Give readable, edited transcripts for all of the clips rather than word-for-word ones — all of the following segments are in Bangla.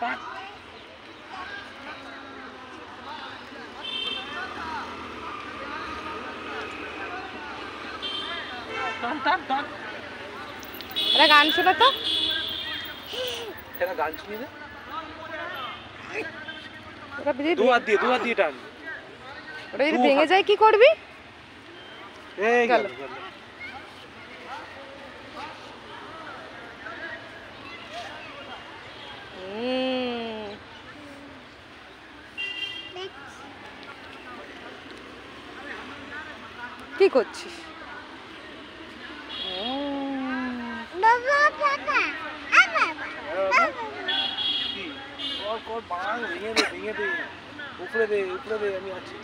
এটা গান শোনা তো, এটা গান শুনি না। দু হাত দিয়ে টান। ওটা যদি ভেঙে যায় কি করবি? এই গেল। কি করছিস? উপরে দে আমি আছি।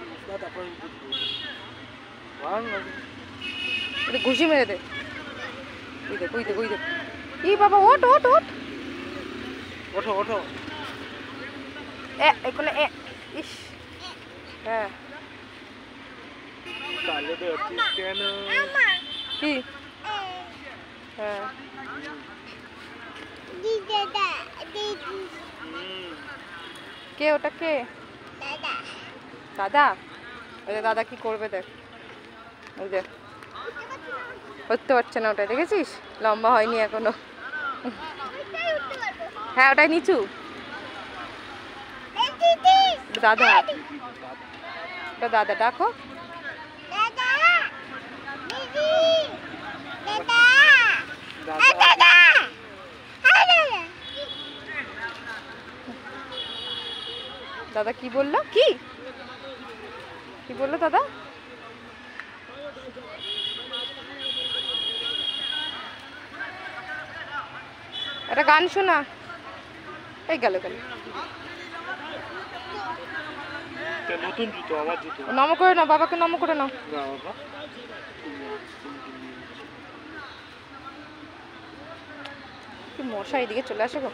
ঘুষি মেরে দে। ই বাবা, ওঠ ওঠ ওঠ, ওঠো। ইস, হ্যাঁ কেন কি? হ্যাঁ কে ওটা? কে দাদা? ওই যে দাদা কি করবে দেখ, ওই যে করতে পারছে না ওটা, দেখেছিস? লম্বা হয়নি এখনো। হ্যাঁ ওটাই নিচু। দাদা, ওটা দাদা, ডাকো। দাদা কি বললো? কি বললো দাদা? একটা গান শোনা। এই গেল। নতুন জুতো, আমার জুতো। নম করে নাও, বাবাকে নম করে নাও। কি মশা এদিকে চলে আসে গো।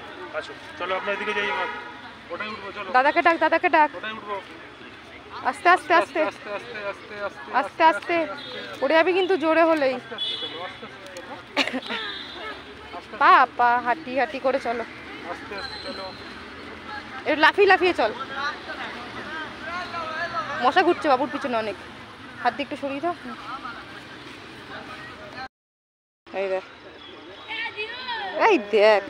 চলো আমরা এদিকে যাই। ওটাই উঠবো, চলো। দাদাকে ডাক। ওটাই উঠবো। আস্তে আস্তে পড়ে যাবি কিন্তু, জোরে হলেই। পা হাঁটি করে চলো। একটু লাফিয়ে চল। মশা ঘুরছে বাবুর পিছনে অনেক। হাত দিয়ে একটু সরিয়ে দাও। এই দেখ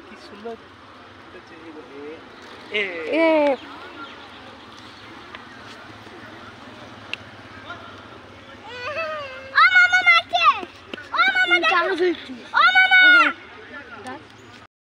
কি সুন্দর।